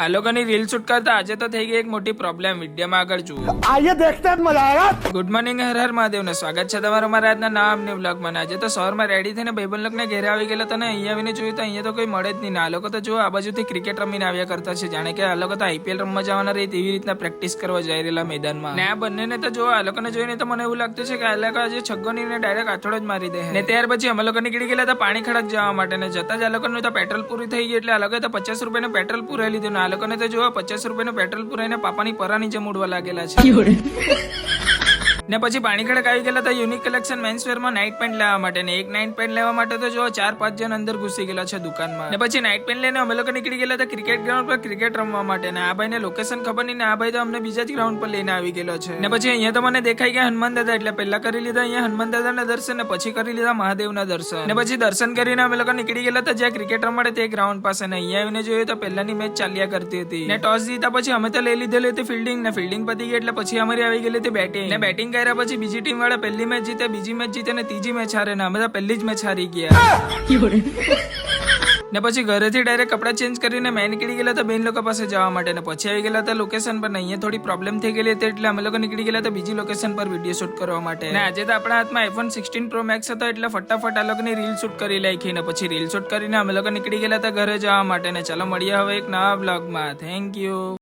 આ લોકોની reel shoot કરતા આજે તો થઈ ગઈ એક મોટી પ્રોબ્લેમ. વિડીયોમાં આગળ જુઓ. आइए देखते हैं मजा आएगा। ગુડ મોર્નિંગ, હર હર મહાદેવ ને સ્વાગત છે તમારું મારા આજના નામની વ્લોગમાં. આજે તો શહેરમાં રેડી થઈને ભાઈબંધ લોકોને ઘેરે આવી ગયેલા તને અહીંયા આવીને જોયું તો અહીંયા તો કોઈ મળે જ નહીં. આ લોકો તો જો આ બાજુથી ક્રિકેટ રમીને આવ્યા કરતા છે, જાણે કે આ લોકો તો આઈપીએલ રમવા જવાના રહી તેવી રીતના પ્રેક્ટિસ કરવા જઈ રહેલા મેદાનમાં. ને આ બંનેને તો જો આ લોકોને જોઈને તો મને એવું લાગતું છે કે આ લોકો આજે છગ્ગો ને ડાયરેક્ટ આથડો જ મારી દે. ને ત્યાર પછી અમે લોકો નીકળી ગયેલા હતા પાણી ખડક જવા માટે. ને જતા જ આ લોકોનું તો પેટ્રોલ પૂરી થઈ ગઈ એટલે આ લોકોએ તો 50 રૂપિયાનું પેટ્રોલ પૂરાઈ લીધું. ને આ લોકોને તો જો 50 રૂપિયાનું પેટ્રોલ પૂરાઈને પાપાની પરાની જેમ ઉડવા લાગેલા છે. ને પછી પાણી ખડક આવી ગયેલા હતા યુનિક કલેક્શન મેન્સવેર માં નાઇટ પેન્ટ લેવા માટે. ને એક નાઇટ પેન્ટ લેવા માટે તો જો 4-5 જણ અંદર ઘૂસી ગયેલા છે દુકાનમાં. ને પછી નાઇટ પેન્ટ લઈને અમે લોકો નીકળી ગયેલા હતા ક્રિકેટ ગ્રાઉન્ડ પર ક્રિકેટ રમવા માટે. ને આ ભાઈને લોકેશન ખબર નહીં, ને આ ભાઈ તો અમને બીજા જ ગ્રાઉન્ડ પર લઈને આવી ગયેલો છે. ને પછી અહીંયા તો મને દેખાઈ ગયા હનુમાન દાદા, એટલે પહેલા કરી લીધા અહીંયા હનુમાન દાદાના દર્શન, ને પછી કરી લીધા મહાદેવના દર્શન. ને પછી દર્શન કરીને અમે લોકો નીકળી ગયેલા હતા જ્યાં ક્રિકેટ રમાડે તે ગ્રાઉન્ડ પાસે. ને અહીંયા આવીને જોયું તો પહેલાની મેચ ચાલ્યા કરતી હતી. ને ટોસ જીતા પછી અમે તો લઈ લીધેલી હતી ફિલ્ડિંગ. ને ફિલ્ડિંગ પતી ગઈ એટલે પછી અમારી આવી ગયેલી હતી બેટિંગ. ને બેટિંગ કર્યા પછી બીજી ટીમ વાળા પહેલી મેચ જીતે, બીજી મેચ જીતે ને ત્રીજી મેચ હારે. ને અમે તો પહેલી જ મેચ હારી ગયા. ને પછી ઘરેથી ડાયરેક્ટ કપડા ચેન્જ કરીને મેં નીકળી ગયેલા હતા બેન લોકો પાસે જવા માટે. ને પછી આવી ગયેલા હતા લોકેશન પર. અહીંયા થોડી પ્રોબ્લેમ થઈ ગયેલી હતી એટલે અમે લોકો નીકળી ગયેલા હતા બીજી લોકેશન પર વિડીયો શૂટ કરવા માટે. ને આજે તો આપણા હાથમાં iPhone 16 Pro Max હતો એટલે ફટાફટ આ લોકોની રીલ શૂટ કરી નાખી. ને પછી રીલ શૂટ કરીને અમે લોકો નીકળી ગયેલા હતા ઘરે જવા માટે. ને ચાલો મળીએ હવે એક નવા બ્લોગમાં. Thank you.